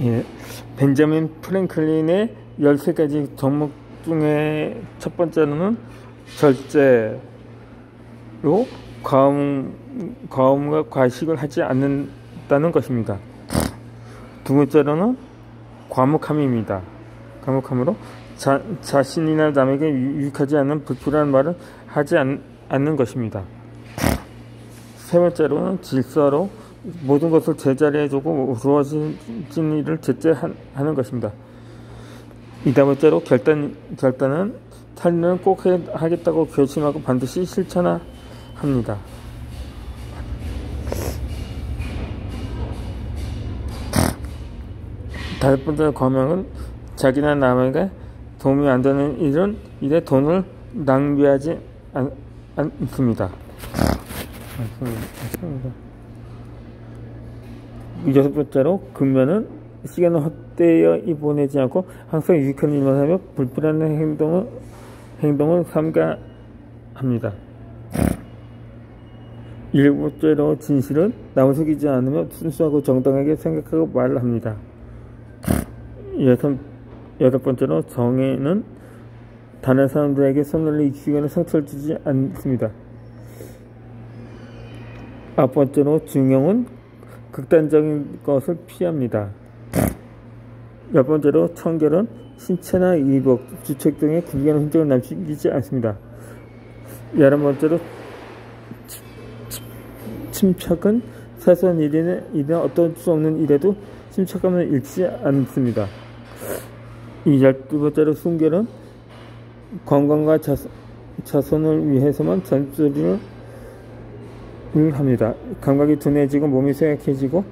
예, 벤자민 프랭클린의 13가지 덕목 중에 첫 번째로는 절제로 과음과 과식을 하지 않는다는 것입니다. 두 번째로는 과묵함입니다. 과묵함으로 자신이나 남에게 유익하지 않는 불필요한 말을 하지 않는 것입니다. 세 번째로는 질서로 모든 것을 제자리에 두고 이루어진 일을 제재하는 것입니다. 이다번째로 결단은 살인을 꼭 하겠다고 결심하고 반드시 실천합니다. 다섯 번째 과명은 자기나 남에게 도움이 안 되는 일에 돈을 낭비하지 않습니다. 여섯 번째로 근면은 시간을 헛되이 보내지 않고 항상 유익한 일만 하며 불필요한 행동을 삼가합니다. 일곱 번째로 진실은 남을 속이지 않으며 순수하고 정당하게 생각하고 말을 합니다. 여덟 번째로 정의는 다른 사람들에게 손을 익히거나 상처를 주지 않습니다. 아홉 번째로 중용은 극단적인 것을 피합니다. 열 번째로 청결은 신체나 이복, 주책 등의 구비하는 흔적을 남기지 않습니다. 11번째로 침착은 사소한 일이나 어떤 수 없는 일에도 침착감을 잃지 않습니다. 12번째로 순결은 건강과 자손을 위해서만 잔소리를 합니다. 감각이 둔해지고 몸이 쇠약해지고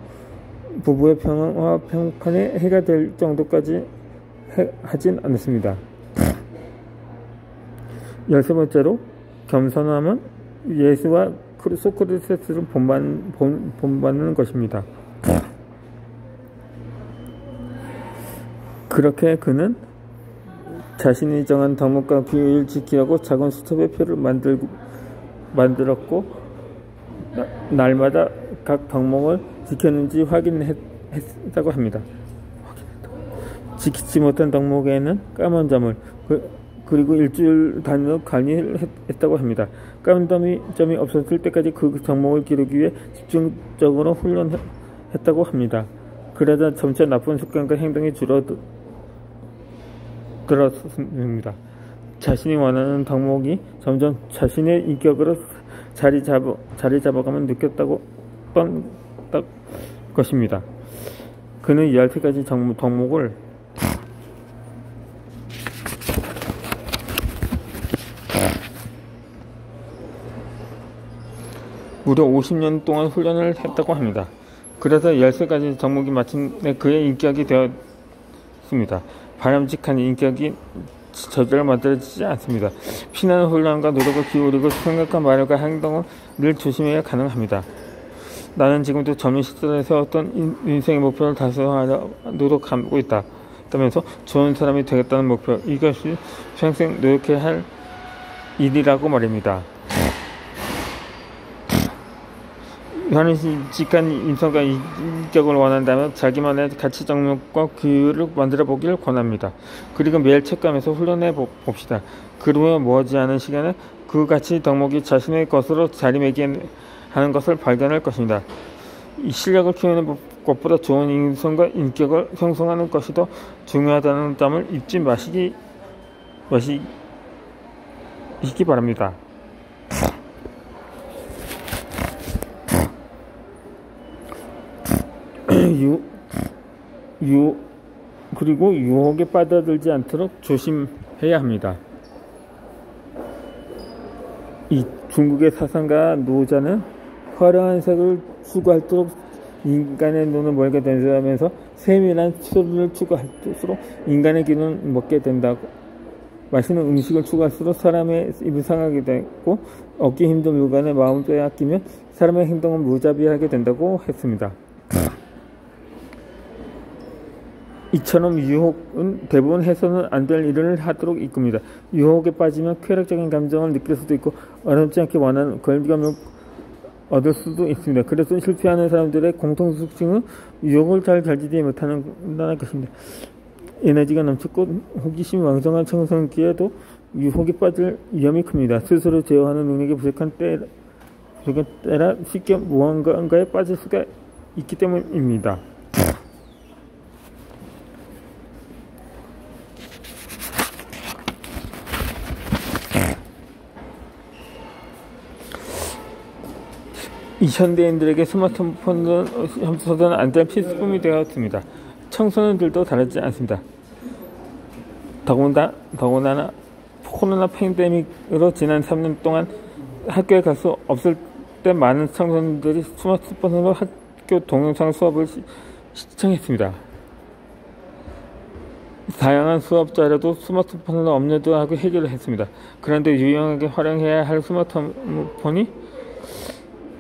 부부의 평화와 평판에 해가 될 정도까지 하진 않습니다. 13번째로 겸손함은 예수와 소크라테스를 본받는 것입니다. 그렇게 그는 자신이 정한 덕목과 규율을 지키려고 작은 수첩의 표를 만들었고 날마다 각 덕목을 지켰는지 확인했다고 합니다. 지키지 못한 덕목에는 까만 점을 그리고 일주일 단위로 관리를 했다고 합니다. 까만 점이 없었을 때까지 그 덕목을 기르기 위해 집중적으로 훈련했다고 합니다. 그러다 점차 나쁜 습관과 행동이 줄어들었습니다. 자신이 원하는 덕목이 점점 자신의 인격으로 자리 잡아가면 느꼈다고 것입니다. 그는 13가지 덕목을 무려 50년 동안 훈련을 했다고 합니다. 그래서 13가지 덕목이 마침내 그의 인격이 되었습니다. 바람직한 인격이 절대로 만들어지지 않습니다. 피나는 훈련과 노력을 기울이고 생각과 말과 행동을 늘 조심해야 가능합니다. 나는 지금도 젊은 시절에 세웠던 인생의 목표를 달성하려 노력하고 있다면서 좋은 사람이 되겠다는 목표, 이것이 평생 노력해야 할 일이라고 말입니다. 바람직한 인성과 인격을 원한다면 자기만의 가치 정력과 규율을 만들어 보기를 권합니다. 그리고 매일 책감에서 훈련해 봅시다. 그러면 머지않은 시간에 그 가치 덕목이 자신의 것으로 자리매김하는 것을 발견할 것입니다. 이 실력을 키우는 것보다 좋은 인성과 인격을 형성하는 것이 더 중요하다는 점을 잊지 마시기 바랍니다. 그리고 유혹에 빠져들지 않도록 조심해야 합니다. 이 중국의 사상가 노자는 화려한 색을 추구할수록 인간의 눈을 멀게 된다면서 세밀한 소리를 추구할수록 인간의 귀는 먹게 된다고, 맛있는 음식을 추구할수록 사람의 입을 상하게 되고 얻기 힘든 물건에 마음을 빼앗기면 사람의 행동은 무자비하게 된다고 했습니다. 이처럼 유혹은 대부분 해서는 안 될 일을 하도록 이끕니다. 유혹에 빠지면 쾌락적인 감정을 느낄 수도 있고 어렵지 않게 원하는 권리감을 얻을 수도 있습니다. 그래서 실패하는 사람들의 공통 특징은 유혹을 잘 견디지 못한다는 것입니다. 에너지가 넘치고 호기심이 왕성한 청소년기에도 유혹에 빠질 위험이 큽니다. 스스로 제어하는 능력이 부족한 때라 쉽게 무언가에 빠질 수가 있기 때문입니다. 이 현대인들에게 스마트폰은 없어서는 안 될 필수품이 되었습니다. 청소년들도 다르지 않습니다. 더구나 코로나 팬데믹으로 지난 3년 동안 학교에 갈 수 없을 때 많은 청소년들이 스마트폰으로 학교 동영상 수업을 시청했습니다. 다양한 수업 자료도 스마트폰으로 업로드하고 해결을 했습니다. 그런데 유용하게 활용해야 할 스마트폰이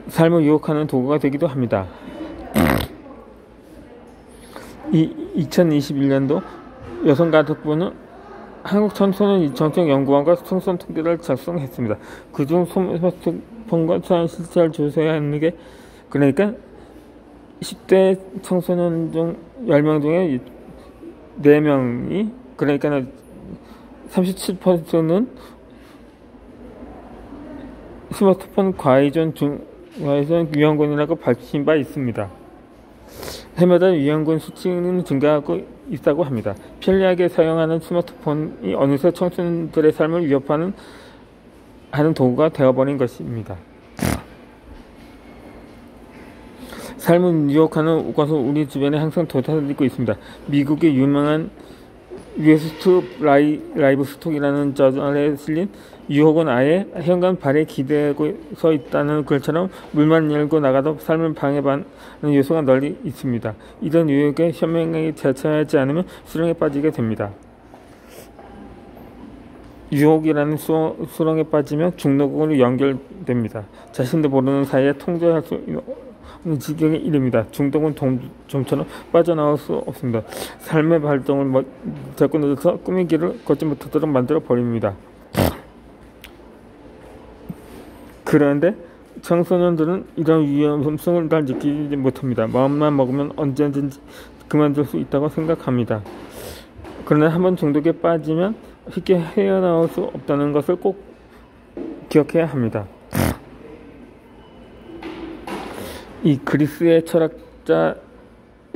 삶을 유혹하는 도구가 되기도 합니다. 2021년도 여성가족부는 한국청소년정책연구원과 청소년 통계를 작성했습니다. 그중 스마트폰과 사용 실체를 조사하는 게, 그러니까 10대 청소년 중 10명 중에 4명이, 그러니까 37%는 스마트폰 과의존 위험군이라고 밝힌 바 있습니다. 해마다 위험군 수치는 증가하고 있다고 합니다. 편리하게 사용하는 스마트폰이 어느새 청소년들의 삶을 위협하는 도구가 되어버린 것입니다. 삶을 유혹하는 것은 우리 주변에 항상 도사리고 있습니다. 미국의 유명한 웨스트 라이브스톡이라는 저널에 실린 유혹은 아예 현관 발에 기대고 서 있다는 글처럼 문만 열고 나가도 삶을 방해하는 요소가 널리 있습니다. 이런 유혹에 현명하게 대처하지 않으면 수렁에 빠지게 됩니다. 유혹이라는 수렁에 빠지면 중독으로 연결됩니다. 자신도 모르는 사이에 통제할 수 있는 지경에 이릅니다. 중독은 좀처럼 빠져나올 수 없습니다. 삶의 발동을 잡고 늦어서 꿈의 길을 걷지 못하도록 만들어 버립니다. 그런데 청소년들은 이런 위험성을 잘 느끼지 못합니다. 마음만 먹으면 언제든지 그만둘 수 있다고 생각합니다. 그러나 한번 중독에 빠지면 쉽게 헤어나올 수 없다는 것을 꼭 기억해야 합니다. 이 그리스의 철학자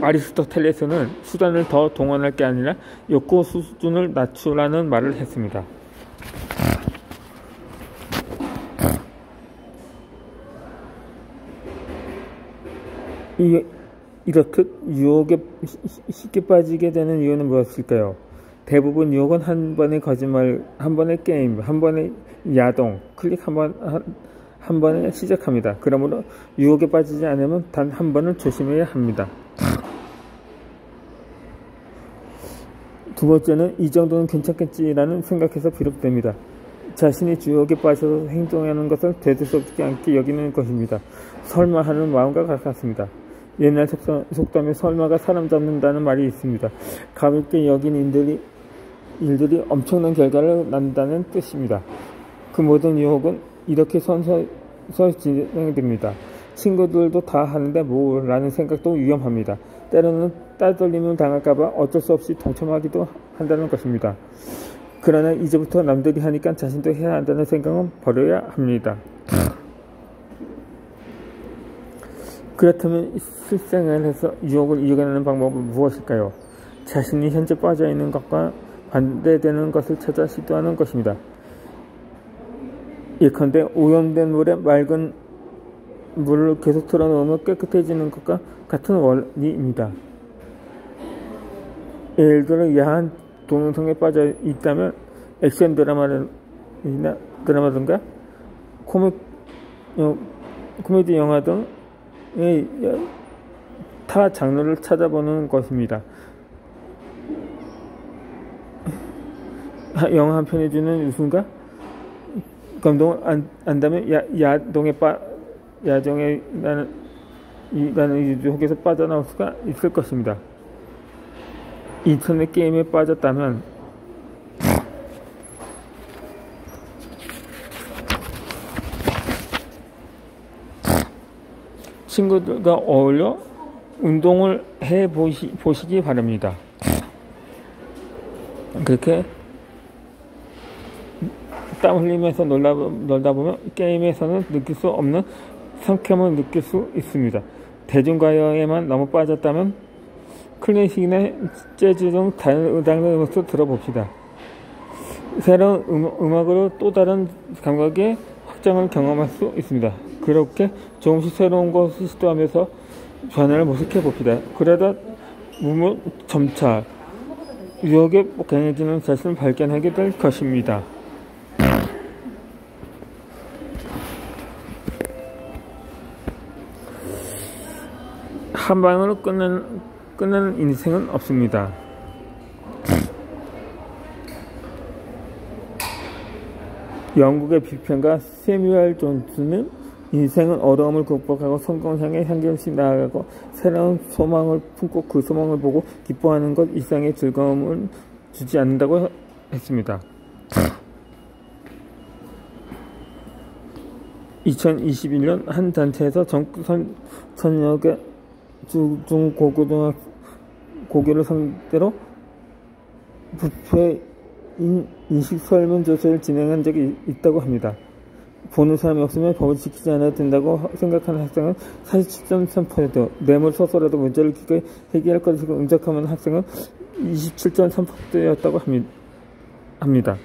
아리스토텔레스는 수단을 더 동원할 게 아니라 욕구 수준을 낮추라는 말을 했습니다. 이렇듯 유혹에 쉽게 빠지게 되는 이유는 무엇일까요? 대부분 유혹은 한 번의 거짓말, 한 번의 게임, 한 번의 야동, 클릭 한 번에 시작합니다. 그러므로 유혹에 빠지지 않으면 단 한 번을 조심해야 합니다. 두 번째는 이 정도는 괜찮겠지라는 생각에서 비롯됩니다. 자신이 유혹에 빠져서 행동하는 것을 되돌아서지 않게 여기는 것입니다. 설마 하는 마음과 같습니다. 옛날 속담에 설마가 사람 잡는다는 말이 있습니다. 가볍게 여긴 일들이 엄청난 결과를 낳는다는 뜻입니다. 그 모든 유혹은 이렇게 서서히 진행됩니다. 친구들도 다 하는데 뭐 라는 생각도 위험합니다. 때로는 따돌림을 당할까봐 어쩔 수 없이 동참하기도 한다는 것입니다. 그러나 이제부터 남들이 하니까 자신도 해야 한다는 생각은 버려야 합니다. 그렇다면 실생활에서 유혹을 이겨내는 방법은 무엇일까요? 자신이 현재 빠져있는 것과 반대되는 것을 찾아 시도하는 것입니다. 예컨대 오염된 물에 맑은 물을 계속 틀어놓으면 깨끗해지는 것과 같은 원리입니다. 예를 들어 야한 동영상에 빠져 있다면 액션 드라마든가 코미디 영화 등 타 장르를 찾아보는 것입니다. 영화 한 편이 주는 웃음과 감동을 안다면 야정에 나는 유혹에서 빠져나올 수가 있을 것입니다. 인터넷 게임에 빠졌다면 친구들과 어울려 운동을 해 보시기 바랍니다. 그렇게 땀 흘리면서 놀다 보면 게임에서는 느낄 수 없는 상쾌함을 느낄 수 있습니다. 대중가요에만 너무 빠졌다면 클래식이나 재즈 등 다른 음악도 들어봅시다. 새로운 음악으로 또 다른 감각의 확장을 경험할 수 있습니다. 그렇게 조금씩 새로운 것을 시도하면서 변화를 모색해 봅시다. 그러다 보면 점차 유혹에 강해지는 자신을 발견하게 될 것입니다. 한 방으로 끝나는 인생은 없습니다. 영국의 비평가 세뮤얼 존슨은 인생은 어려움을 극복하고 성공을 향해 한 걸음씩 나아가고 새로운 소망을 품고 그 소망을 보고 기뻐하는 것 이상의 즐거움을 주지 않는다고 했습니다. 2021년 한 단체에서 전국 선역의 중고교를 상대로 부패 인식 설문조사를 진행한 적이 있다고 합니다. 보는 사람이 없으면 법을 지키지 않아도 된다고 생각하는 학생은 47.3%, 뇌물 소소라도 문제를 기꺼이 해결할 것을 응적하는 학생은 27.3%였다고 합니다.